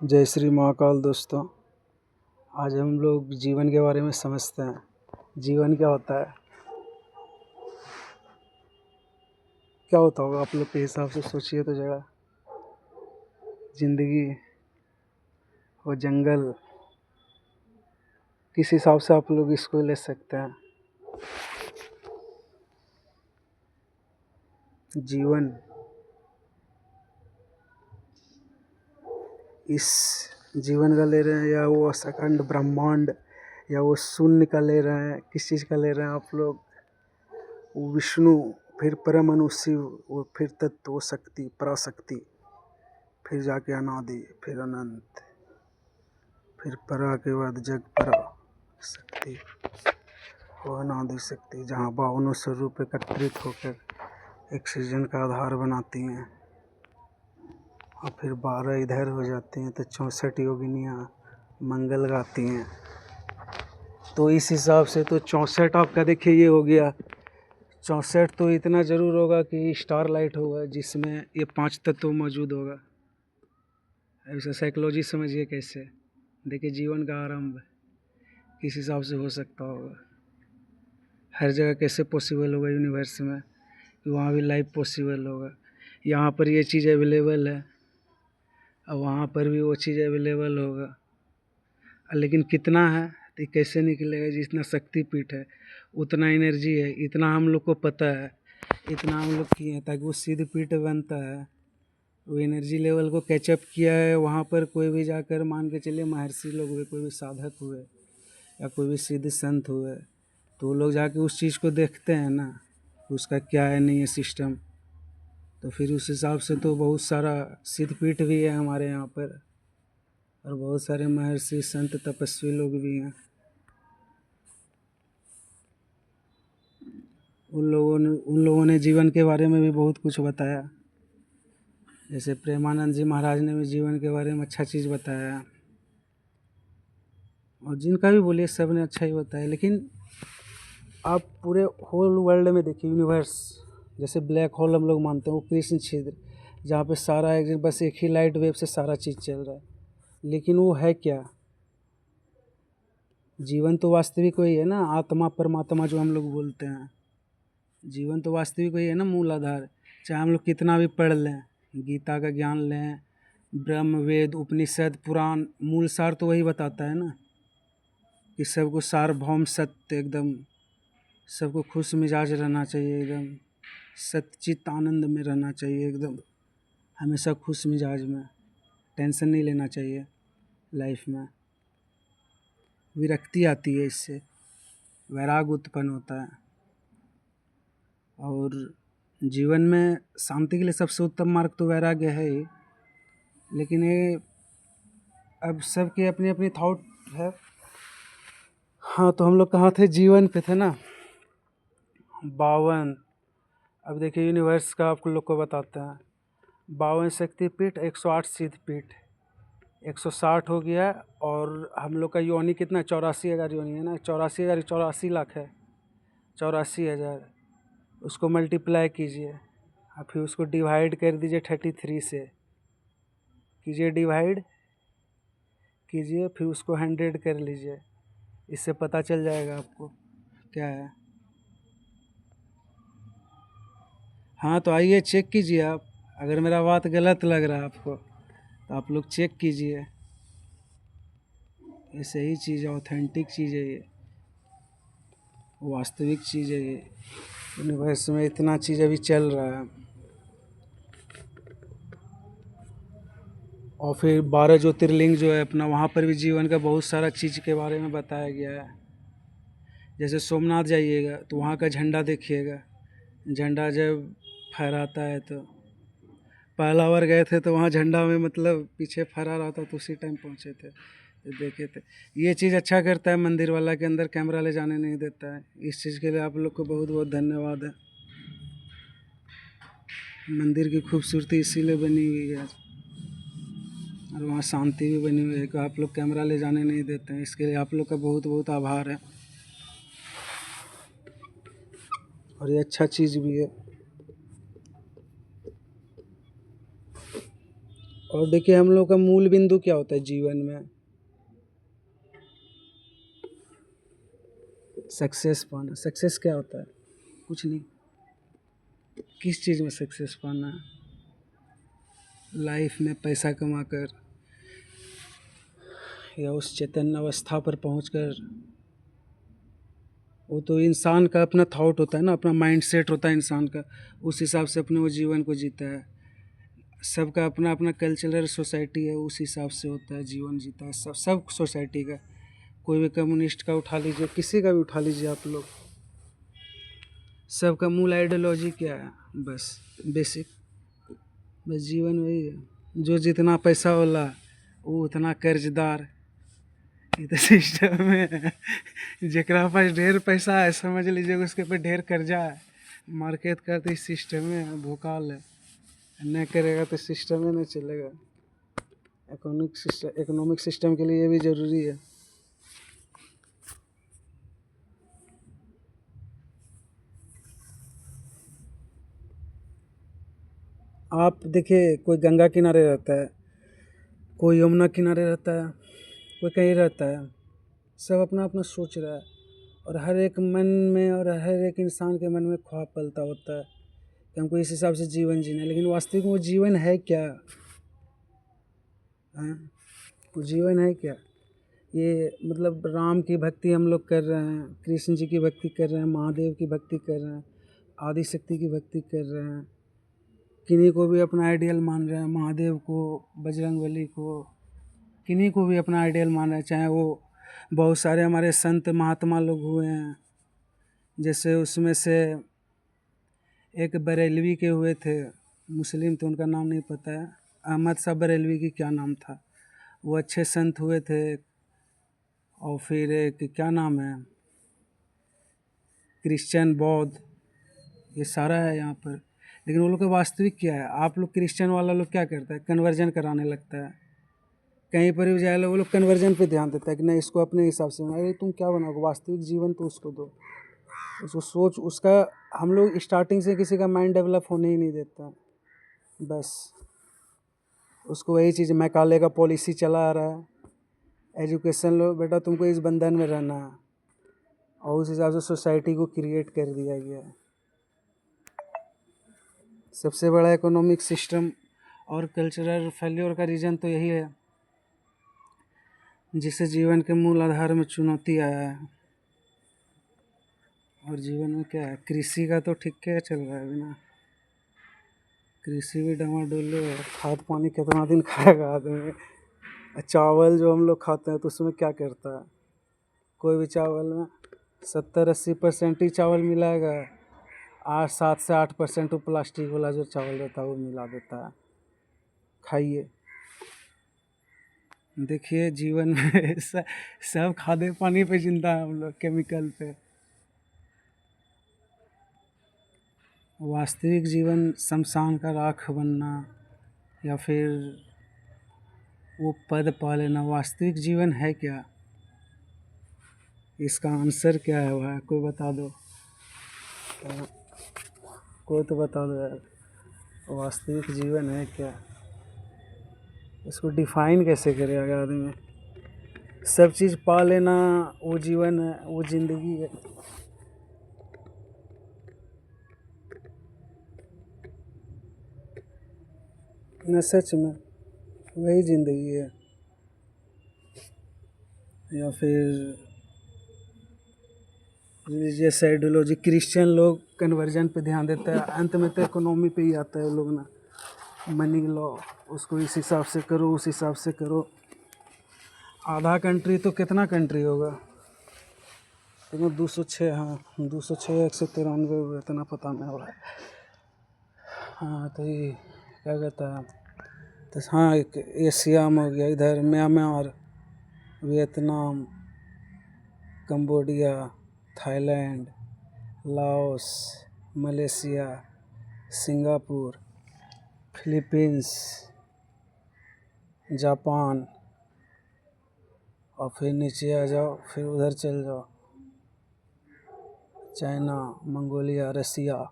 जय श्री महाकाल दोस्तों। आज हम लोग जीवन के बारे में समझते हैं। जीवन क्या होता है, क्या होता होगा आप लोग के हिसाब से सोचिए तो जरा। जिंदगी वो जंगल, किस हिसाब से आप लोग इसको ले सकते हैं। जीवन इस जीवन का ले रहे हैं, या वो अखंड ब्रह्मांड, या वो शून्य का ले रहे हैं, किस चीज़ का ले रहे हैं आप लोग। वो विष्णु, फिर परमाणु शिव, वो फिर तत्व, वो शक्ति, पराशक्ति, फिर जाके अनादि, फिर अनंत, फिर परा के बाद जग परा शक्ति, वो अनादि शक्ति, जहाँ 52 स्वरूप एकत्रित होकर एक सृजन का आधार बनाती हैं। और फिर 12 इधर हो जाते हैं तो 64 योगिनियाँ मंगल गाती हैं। तो इस हिसाब से तो 64 आपका देखिए ये हो गया। 64 तो इतना ज़रूर होगा कि स्टार लाइट होगा जिसमें ये 5 तत्व मौजूद होगा। ऐसा साइकोलॉजी समझिए कैसे। देखिए जीवन का आरंभ किस हिसाब से हो सकता होगा। हर जगह कैसे पॉसिबल होगा यूनिवर्स में कि वहाँ भी लाइफ पॉसिबल होगा। यहाँ पर ये चीज़ अवेलेबल है और वहाँ पर भी वो चीज़ अवेलेबल होगा, लेकिन कितना है तो कैसे निकलेगा। जितना शक्तिपीठ है उतना एनर्जी है, इतना हम लोग को पता है, इतना हम लोग किए हैं ताकि वो सिद्ध पीठ बनता है। वो एनर्जी लेवल को कैचअप किया है। वहाँ पर कोई भी जाकर मान के चलिए महर्षि लोग हुए, कोई भी साधक हुए या कोई भी सिद्ध संत हुए, तो वो लोग जाके उस चीज़ को देखते हैं ना, उसका क्या है नहीं है सिस्टम। तो फिर उस हिसाब से तो बहुत सारा सिद्ध पीठ भी है हमारे यहाँ पर, और बहुत सारे महर्षि संत तपस्वी लोग भी हैं। उन लोगों ने जीवन के बारे में भी बहुत कुछ बताया। जैसे प्रेमानंद जी महाराज ने भी जीवन के बारे में अच्छा चीज़ बताया, और जिनका भी बोलिए सब ने अच्छा ही बताया। लेकिन आप पूरे होल वर्ल्ड में देखिए, यूनिवर्स जैसे ब्लैक होल हम लोग मानते हैं, वो कृष्ण छिद्र, जहाँ पे सारा बस एक ही लाइट वेव से सारा चीज़ चल रहा है। लेकिन वो है क्या? जीवन तो वास्तविक वही है ना, आत्मा परमात्मा जो हम लोग बोलते हैं। जीवन तो वास्तविक वही है ना, मूल आधार। चाहे हम लोग कितना भी पढ़ लें, गीता का ज्ञान लें, ब्रह्म वेद उपनिषद पुराण, मूल सार तो वही बताता है ना कि सबको सार्वभौम सत्य, एकदम सबको खुश मिजाज रहना चाहिए, एकदम सच्चित आनंद में रहना चाहिए, एकदम हमेशा खुश मिजाज में, टेंशन नहीं लेना चाहिए लाइफ में। विरक्ति आती है, इससे वैराग उत्पन्न होता है। और जीवन में शांति के लिए सबसे उत्तम मार्ग तो वैराग्य है ही। लेकिन ये अब सबके अपनी अपनी थॉट है। हाँ, तो हम लोग कहाँ थे? जीवन पे थे ना, 52। अब देखिए यूनिवर्स का आप लोग को बताते हैं। 52 शक्तिपीठ, 108 सिद्धपीठ, 160 हो गया। और हम लोग का योनि कितना? 84,000 योनि है ना। 84,000, 84 लाख है, 84,000। उसको मल्टीप्लाई कीजिए और फिर उसको डिवाइड कर दीजिए 33 से। कीजिए डिवाइड कीजिए, फिर उसको 100 कर लीजिए। इससे पता चल जाएगा आपको क्या है। हाँ, तो आइए चेक कीजिए आप। अगर मेरा बात गलत लग रहा है आपको तो आप लोग चेक कीजिए। ये सही चीज़ है, ऑथेंटिक चीज़ है, ये वास्तविक चीज़ है। ये यूनिवर्स में इतना चीज़ अभी चल रहा है। और फिर 12 ज्योतिर्लिंग जो है अपना, वहाँ पर भी जीवन का बहुत सारा चीज़ के बारे में बताया गया है। जैसे सोमनाथ जाइएगा तो वहाँ का झंडा देखिएगा। झंडा जब फहराता है तो पहला बार गए थे तो वहाँ झंडा में मतलब पीछे फहरा रहा था, तो उसी टाइम पहुँचे थे तो देखे थे। ये चीज़ अच्छा करता है मंदिर वाला, के अंदर कैमरा ले जाने नहीं देता है। इस चीज़ के लिए आप लोग को बहुत बहुत धन्यवाद है। मंदिर की खूबसूरती इसीलिए बनी हुई है, और वहाँ शांति भी बनी हुई है कि आप लोग कैमरा ले जाने नहीं देते हैं। इसके लिए आप लोग का बहुत बहुत आभार है। और ये अच्छा चीज़ भी है। और देखिए हम लोग का मूल बिंदु क्या होता है जीवन में, सक्सेस पाना। सक्सेस क्या होता है? कुछ नहीं। किस चीज़ में सक्सेस पाना है? लाइफ में पैसा कमाकर या उस चैतन्य अवस्था पर पहुंचकर। वो तो इंसान का अपना थॉट होता है ना, अपना माइंड सेट होता है इंसान का, उस हिसाब से अपने वो जीवन को जीता है। सबका अपना अपना कल्चरल सोसाइटी है, उस हिसाब से होता है जीवन जीता है सब सब सोसाइटी का। कोई भी कम्युनिस्ट का उठा लीजिए, किसी का भी उठा लीजिए आप लोग, सबका मूल आइडियोलॉजी क्या है? बस बेसिक, बस जीवन वही है। जो जितना पैसा वाला वो उतना कर्जदार। ये तो सिस्टम में जेकरा पास ढेर पैसा है समझ लीजिए उसके पे ढेर कर्जा है। मार्केट का तो इस सिस्टम में भोकाल है, नहीं करेगा तो सिस्टम में नहीं चलेगा। इकोनॉमिक सिस्टम के लिए ये भी ज़रूरी है। आप देखिए, कोई गंगा किनारे रहता है, कोई यमुना किनारे रहता है, कोई कहीं रहता है, सब अपना अपना सोच रहा है। और हर एक मन में और हर एक इंसान के मन में ख्वाब पलता होता है कि हमको इस हिसाब से जीवन जीना है। लेकिन वास्तविक में वो जीवन है क्या? हाँ, वो जीवन है क्या? ये मतलब राम की भक्ति हम लोग कर रहे हैं, कृष्ण जी की भक्ति कर रहे हैं, महादेव की भक्ति कर रहे हैं, आदि शक्ति की भक्ति कर रहे हैं, किन्हीं को भी अपना आइडियल मान रहे हैं, महादेव को, बजरंगबली को, किन्हीं को भी अपना आइडियल मान रहे हैं। चाहे वो बहुत सारे हमारे संत महात्मा लोग हुए हैं, जैसे उसमें से एक बरेलवी के हुए थे, मुस्लिम थे, उनका नाम नहीं पता है, अहमद शाह बरेलवी की क्या नाम था, वो अच्छे संत हुए थे। और फिर एक क्या नाम है, क्रिश्चियन, बौद्ध, ये सारा है यहाँ पर। लेकिन वो लोग का वास्तविक क्या है? आप लोग क्रिश्चियन वाला लोग क्या करता है? कन्वर्जन कराने लगता है। कहीं पर भी जाए वो लोग कन्वर्जन पे ध्यान देता है कि नहीं इसको अपने हिसाब से। अरे तुम क्या बनाओगे? वास्तविक जीवन तो उसको दो, उसको सोच उसका। हम लोग स्टार्टिंग से किसी का माइंड डेवलप होने ही नहीं देता, बस उसको वही चीज़ मैकाले का पॉलिसी चला आ रहा है, एजुकेशन लो बेटा, तुमको इस बंधन में रहना है, और उस हिसाब से सोसाइटी को क्रिएट कर दिया गया है। सबसे बड़ा इकोनॉमिक सिस्टम और कल्चरल फेल्योर का रीज़न तो यही है, जिससे जीवन के मूल आधार में चुनौती आया है। और जीवन में क्या है? कृषि का तो ठीक क्या चल रहा है अभी ना, कृषि भी डामाडोल है। खाद पानी कितना दिन खाएगा आदमी? चावल जो हम लोग खाते हैं तो उसमें क्या करता है? कोई भी चावल में 70-80% ही चावल मिलाएगा, 7 से 8% वो प्लास्टिक वाला जो चावल रहता है वो मिला देता है। खाइए, देखिए जीवन में सब खादे पानी पे जिंदा है हम लोग, केमिकल पे। वास्तविक जीवन शमशान का राख बनना या फिर वो पद पा लेना, वास्तविक जीवन है क्या? इसका आंसर क्या है भाई? कोई बता दो, कोई तो बता दो यार, वास्तविक जीवन है क्या? इसको डिफाइन कैसे करेगा आदमी? सब चीज़ पा लेना वो जीवन है, वो ज़िंदगी है? न सच में वही ज़िंदगी है? या फिर रिलीजियस आइडियोलॉजी, क्रिश्चियन लोग कन्वर्जन पे ध्यान देता है, अंत में तो इकोनॉमी पे ही आता है वो लोग ना, मनी लो, उसको इस हिसाब से करो, उस हिसाब से करो। आधा कंट्री तो कितना कंट्री होगा? लेकिन 206, हाँ 206, 193 इतना पता नहीं हो रहा है। हाँ तो ये क्या कहता है, तो हाँ एक एशिया में हो गया, इधर Myanmar, Vietnam, Cambodia, Thailand, Laos, Malaysia, Singapore, Philippines, Japan, और फिर नीचे आ जाओ, फिर उधर चल जाओ, चाइना, मंगोलिया, रसिया,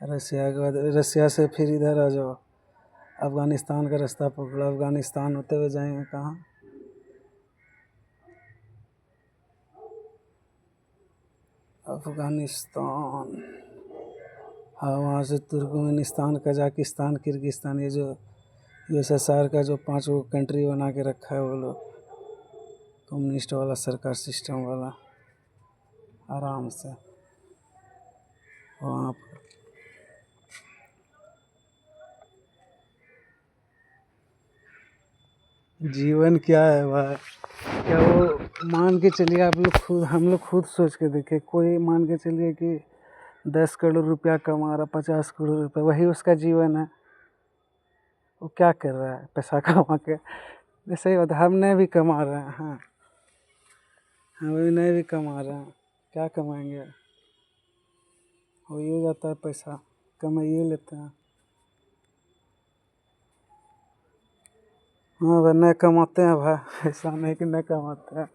रसिया के बाद रसिया से फिर इधर आ जाओ, अफ़गानिस्तान का रास्ता पकड़ा, अफ़गानिस्तान होते हुए जाएंगे कहाँ? अफ़गानिस्तान, हाँ वहाँ से तुर्कमेनिस्तान, कजाकिस्तान, किर्गिस्तान, ये जो USSR का जो 5 वो कंट्री बना के रखा है वो लोग, कम्युनिस्ट वाला सरकार सिस्टम वाला, आराम से वहाँ पर। जीवन क्या है भाई? क्या वो मान के चलिए आप लोग खुद, हम लोग खुद सोच के देखें, कोई मान के चलिए कि 10 करोड़ रुपया कमा रहा, 50 करोड़ रुपया, वही उसका जीवन है। वो क्या कर रहा है पैसा कमा के? जैसे ही होता, हम नहीं भी कमा रहे हैं, हाँ हम भी नहीं भी कमा रहे हैं, क्या कमाएंगे? हो ही जाता है पैसा, कमाइए लेते हैं। हाँ भाई नहीं कमाते हैं भाई, ऐसा नहीं कि नहीं कमाते हैं।